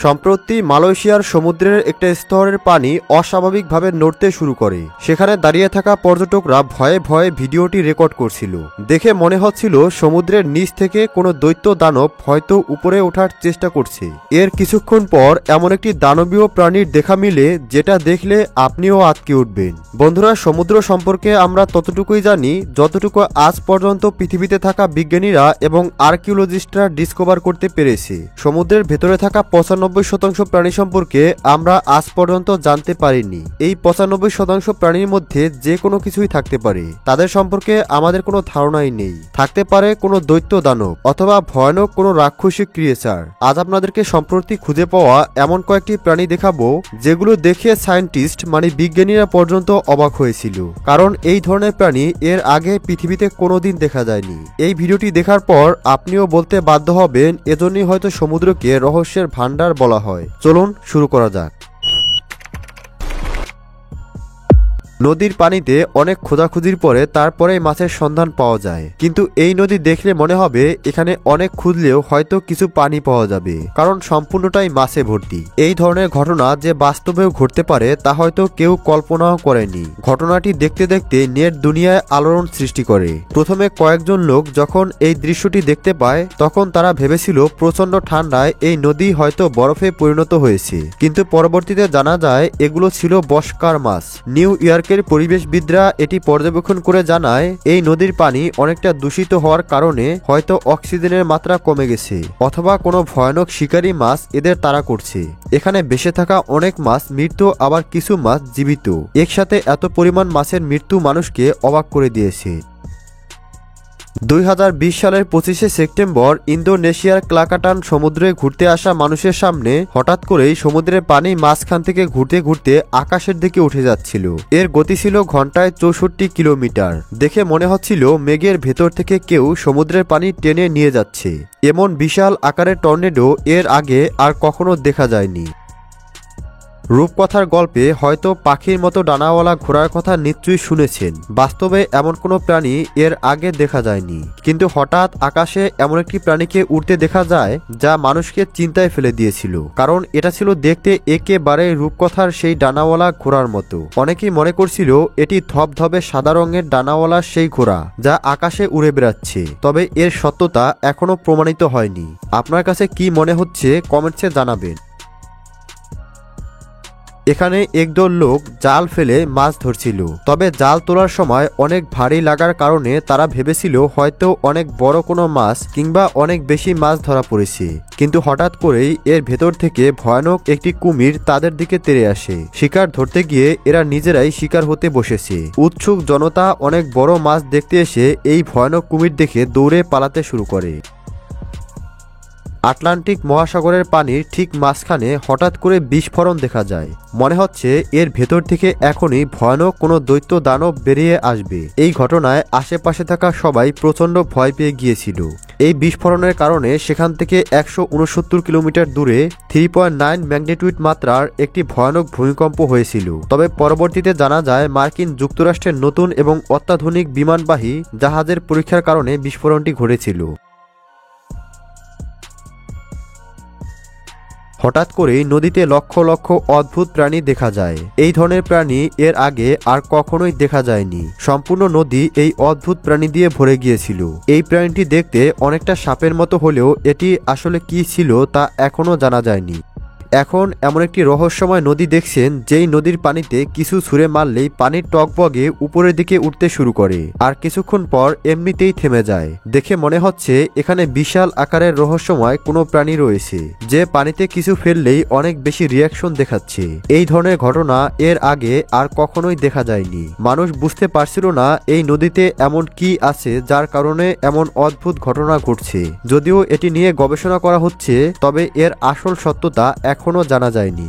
সম্প্রতি মালয়েশিয়ার সমুদ্রের একটা স্তরের পানি অস্বাভাবিকভাবে নড়তে শুরু করে। সেখানে দাঁড়িয়ে থাকা পর্যটকরা ভয়ে ভয়ে ভিডিওটি রেকর্ড করছিল। দেখে মনে হচ্ছিল সমুদ্রের নিচ থেকে কোনো দৈত্য দানব হয়তো উপরে ওঠার চেষ্টা করছে। এর কিছুক্ষণ পর এমন একটি দানবীয় প্রাণীর দেখা মিলে যেটা দেখলে আপনিও আঁতকে উঠবেন। বন্ধুরা, সমুদ্র সম্পর্কে আমরা ততটুকুই জানি যতটুকু আজ পর্যন্ত পৃথিবীতে থাকা বিজ্ঞানীরা এবং আর্কিওলজিস্টরা ডিসকভার করতে পেরেছে। সমুদ্রের ভেতরে থাকা 95% প্রাণী সম্পর্কে আমরা আজ পর্যন্ত জানতে পারিনি। এই 95% প্রাণীর মধ্যে যে কোনো কিছুই থাকতে পারে। তাদের সম্পর্কে আমাদের কোনো ধারণাই নেই। থাকতে পারে কোনো দৈত্য দানব অথবা ভয়ানক কোনো রাক্ষসী ক্রিয়েচার। আজ আপনাদেরকে সম্প্রতি খুঁজে পাওয়া এমন কয়েকটি প্রাণী দেখাবো যেগুলো দেখে সায়েন্টিস্ট মানে বিজ্ঞানীরা পর্যন্ত অবাক হয়েছিল। কারণ এই ধরনের প্রাণী এর আগে পৃথিবীতে কোনোদিন দেখা যায়নি। এই ভিডিওটি দেখার পর আপনিও বলতে বাধ্য হবেন এজন্যই হয়তো সমুদ্রকে রহস্যের ভান্ডার বলা হয়। চলুন শুরু করা যাক। নদীর পানিতে অনেক খোঁজাখুঁজির পরে তারপরে মাছের সন্ধান পাওয়া যায়। কিন্তু এই নদী দেখলে মনে হবে এখানে অনেক খুঁজলেও হয়তো কিছু পানি পাওয়া যাবে, কারণ সম্পূর্ণটাই মাছে ভর্তি। এই ধরনের ঘটনা যে বাস্তবেও ঘটতে পারে তা হয়তো কেউ কল্পনাও করেনি। ঘটনাটি দেখতে দেখতে নেট দুনিয়ায় আলোড়ন সৃষ্টি করে। প্রথমে কয়েকজন লোক যখন এই দৃশ্যটি দেখতে পায় তখন তারা ভেবেছিল প্রচন্ড ঠান্ডায় এই নদী হয়তো বরফে পরিণত হয়েছে, কিন্তু পরবর্তীতে জানা যায় এগুলো ছিল বস্কার মাছ। নিউ ইয়র্কের পরিবেশবিদরা এটি পর্যবেক্ষণ করে জানায় এই নদীর পানি অনেকটা দূষিত হওয়ার কারণে হয়তো অক্সিজেনের মাত্রা কমে গেছে, অথবা কোনো ভয়ানক শিকারী মাছ এদের তাড়া করছে। এখানে বেঁচে থাকা অনেক মাছ মৃত, আবার কিছু মাছ জীবিত। একসাথে এত পরিমাণ মাছের মৃত্যু মানুষকে অবাক করে দিয়েছে। 2020 সালের 25শে সেপ্টেম্বর ইন্দোনেশিয়ার ক্লাকাটান সমুদ্রে ঘুরতে আসা মানুষের সামনে হঠাৎ করেই সমুদ্রের পানি মাঝখান থেকে ঘুরতে ঘুরতে আকাশের দিকে উঠে যাচ্ছিল। এর গতি ছিল ঘন্টায় 64 কিলোমিটার। দেখে মনে হচ্ছিল মেঘের ভেতর থেকে কেউ সমুদ্রের পানি টেনে নিয়ে যাচ্ছে। এমন বিশাল আকারের টর্নেডো এর আগে আর কখনো দেখা যায়নি। রূপকথার গল্পে হয়তো পাখির মতো ডানাওয়ালা ঘোড়ার কথা নিশ্চয়ই শুনেছেন। বাস্তবে এমন কোনো প্রাণী এর আগে দেখা যায়নি, কিন্তু হঠাৎ আকাশে এমন একটি প্রাণীকে উড়তে দেখা যায় যা মানুষকে চিন্তায় ফেলে দিয়েছিল। কারণ এটা ছিল দেখতে একেবারে রূপকথার সেই ডানাওয়ালা ঘোড়ার মতো। অনেকেই মনে করছিল এটি ধবধবে সাদা রঙের ডানাওয়ালা সেই ঘোড়া যা আকাশে উড়ে বেড়াচ্ছে। তবে এর সত্যতা এখনো প্রমাণিত হয়নি। আপনার কাছে কি মনে হচ্ছে কমেন্টসে জানাবেন। এখানে একদল লোক জাল ফেলে মাছ ধরছিল। তবে জাল তোলার সময় অনেক ভারী লাগার কারণে তারা ভেবেছিল হয়তো অনেক বড় কোনো মাছ কিংবা অনেক বেশি মাছ ধরা পড়েছে। কিন্তু হঠাৎ করেই এর ভেতর থেকে ভয়ানক একটি কুমির তাদের দিকে তেড়ে আসে। শিকার ধরতে গিয়ে এরা নিজেরাই শিকার হতে বসেছে। উৎসুক জনতা অনেক বড় মাছ দেখতে এসে এই ভয়ানক কুমির দেখে দৌড়ে পালাতে শুরু করে। আটলান্টিক মহাসাগরের পানির ঠিক মাঝখানে হঠাৎ করে বিস্ফোরণ দেখা যায়। মনে হচ্ছে এর ভেতর থেকে এখনই ভয়ানক কোনো দৈত্য দানব বেরিয়ে আসবে। এই ঘটনায় আশেপাশে থাকা সবাই প্রচণ্ড ভয় পেয়ে গিয়েছিল। এই বিস্ফোরণের কারণে সেখান থেকে 169 কিলোমিটার দূরে 3.9 ম্যাগনিটিউড মাত্রার একটি ভয়ানক ভূমিকম্প হয়েছিল। তবে পরবর্তীতে জানা যায় মার্কিন যুক্তরাষ্ট্রের নতুন এবং অত্যাধুনিক বিমানবাহী জাহাজের পরীক্ষার কারণে বিস্ফোরণটি ঘটেছিল। হঠাৎ করে নদীতে লক্ষ লক্ষ অদ্ভুত প্রাণী দেখা যায়। এই ধরনের প্রাণী এর আগে আর কখনোই দেখা যায়নি। সম্পূর্ণ নদী এই অদ্ভুত প্রাণী দিয়ে ভরে গিয়েছিল। এই প্রাণীটি দেখতে অনেকটা সাপের মতো হলেও এটি আসলে কি ছিল তা এখনো জানা যায়নি। এখন এমন একটি রহস্যময় নদী দেখছেন যেই নদীর পানিতে কিছু ছুঁড়ে মারলেই পানির টগবগে উপরের দিকে উঠতে শুরু করে আর কিছুক্ষণ পর এমনিতেই থেমে যায়। দেখে মনে হচ্ছে এখানে বিশাল আকারের রহস্যময় কোনো প্রাণী রয়েছে যে পানিতে কিছু ফেললেই অনেক বেশি রিয়াকশন দেখাচ্ছে। এই ধরনের ঘটনা এর আগে আর কখনোই দেখা যায়নি। মানুষ বুঝতে পারছিল না এই নদীতে এমন কি আছে যার কারণে এমন অদ্ভুত ঘটনা ঘটছে। যদিও এটি নিয়ে গবেষণা করা হচ্ছে, তবে এর আসল সত্যতা এখনো জানা যায়নি।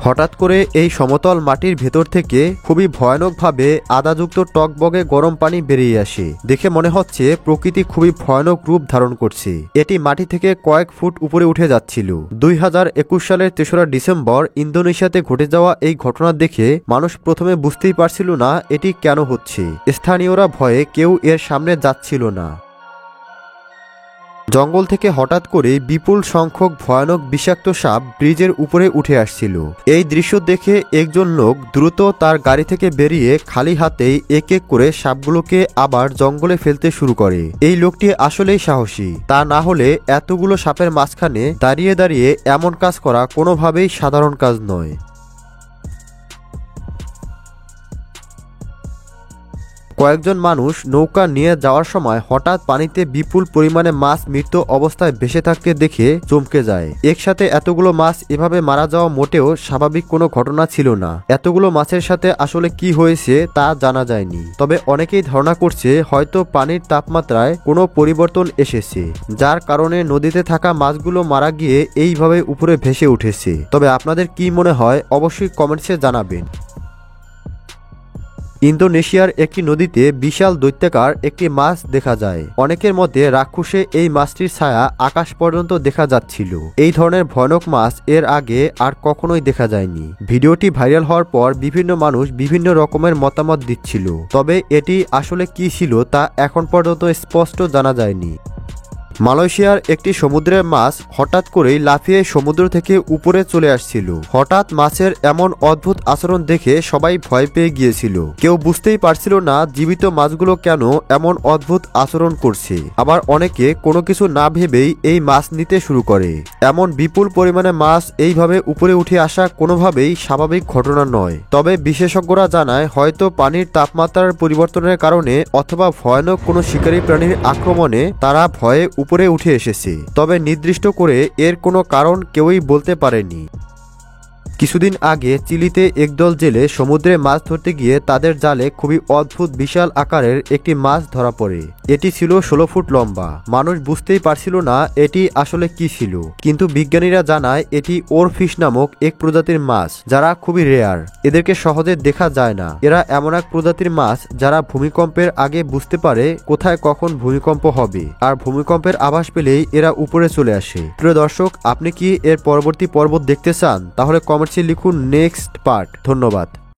হঠাৎ করে এই সমতল মাটির ভেতর থেকে খুবই ভয়ানকভাবে আদাযুক্ত টকবগে গরম পানি বেরিয়ে আসে। দেখে মনে হচ্ছে প্রকৃতি খুবই ভয়ানক রূপ ধারণ করছে। এটি মাটি থেকে কয়েক ফুট উপরে উঠে যাচ্ছিল। 2021 সালের 3রা ডিসেম্বর ইন্দোনেশিয়াতে ঘটে যাওয়া এই ঘটনা দেখে মানুষ প্রথমে বুঝতেই পারছিল না এটি কেন হচ্ছে। স্থানীয়রা ভয়ে কেউ এর সামনে যাচ্ছিল না। জঙ্গল থেকে হঠাৎ করে বিপুল সংখ্যক ভয়ানক বিষাক্ত সাপ ব্রিজের উপরে উঠে আসছিল। এই দৃশ্য দেখে একজন লোক দ্রুত তার গাড়ি থেকে বেরিয়ে খালি হাতেই এক এক করে সাপগুলোকে আবার জঙ্গলে ফেলতে শুরু করে। এই লোকটি আসলেই সাহসী, তা না হলে এতগুলো সাপের মাঝখানে দাঁড়িয়ে দাঁড়িয়ে এমন কাজ করা কোনোভাবেই সাধারণ কাজ নয়। কয়েকজন মানুষ নৌকা নিয়ে যাওয়ার সময় হঠাৎ পানিতে বিপুল পরিমাণে মাছ মৃত অবস্থায় ভেসে থাকতে দেখে চমকে যায়। একসাথে এতগুলো মাছ এভাবে মারা যাওয়া মোটেও স্বাভাবিক কোনো ঘটনা ছিল না। এতগুলো মাছের সাথে আসলে কি হয়েছে তা জানা যায়নি, তবে অনেকেই ধারণা করছে হয়তো পানির তাপমাত্রায় কোনো পরিবর্তন এসেছে, যার কারণে নদীতে থাকা মাছগুলো মারা গিয়ে এইভাবে উপরে ভেসে উঠেছে। তবে আপনাদের কি মনে হয় অবশ্যই কমেন্টসে জানাবেন। ইন্দোনেশিয়ার একটি নদীতে বিশাল দৈত্যাকার একটি মাছ দেখা যায়। অনেকের মতে রাক্ষসে এই মাছটির ছায়া আকাশ পর্যন্ত দেখা যাচ্ছিল। এই ধরনের ভয়ানক মাছ এর আগে আর কখনোই দেখা যায়নি। ভিডিওটি ভাইরাল হওয়ার পর বিভিন্ন মানুষ বিভিন্ন রকমের মতামত দিচ্ছিল, তবে এটি আসলে কি ছিল তা এখন পর্যন্ত স্পষ্ট জানা যায়নি। মালয়েশিয়ার একটি সমুদ্রের মাছ হঠাৎ করেই লাফিয়ে সমুদ্র থেকে উপরে চলে আসছিল। হঠাৎ মাছের এমন অদ্ভুত আচরণ দেখে সবাই ভয় পেয়ে গিয়েছিল। কেউ বুঝতেই পারছিল না জীবিত মাছগুলো কেন এমন অদ্ভুত আচরণ করছে। আবার অনেকে কোনো কিছু না ভেবেই এই মাছ নিতে শুরু করে। এমন বিপুল পরিমাণে মাছ এইভাবে উপরে উঠে আসা কোনোভাবেই স্বাভাবিক ঘটনা নয়। তবে বিশেষজ্ঞরা জানায় হয়তো পানির তাপমাত্রার পরিবর্তনের কারণে অথবা ভয়ানক কোনো শিকারী প্রাণীর আক্রমণে তারা ভয়ে উপরে উঠে এসেছে। তবে নির্দিষ্ট করে এর কোনো কারণ কেউই বলতে পারেনি। কিছুদিন আগে চিলিতে একদল জেলে সমুদ্রে মাছ ধরতে গিয়ে তাদের জালে খুবই অদ্ভুত বিশাল আকারের একটি মাছ ধরা পড়ে। এটি ছিল 16 ফুট লম্বা। মানুষ বুঝতেই পারছিল না এটি আসলে কি ছিল, কিন্তু বিজ্ঞানীরা জানায় এটি ওরফিশ নামক এক প্রজাতির মাছ, যারা খুবই রেয়ার। এদেরকে সহজে দেখা যায় না। এরা এমন এক প্রজাতির মাছ যারা ভূমিকম্পের আগে বুঝতে পারে কোথায় কখন ভূমিকম্প হবে, আর ভূমিকম্পের আভাস পেলেই এরা উপরে চলে আসে। প্রিয় দর্শক, আপনি কি এর পরবর্তী পর্ব দেখতে চান? তাহলে কমেন্টে লিখুন নেক্সট পার্ট। ধন্যবাদ।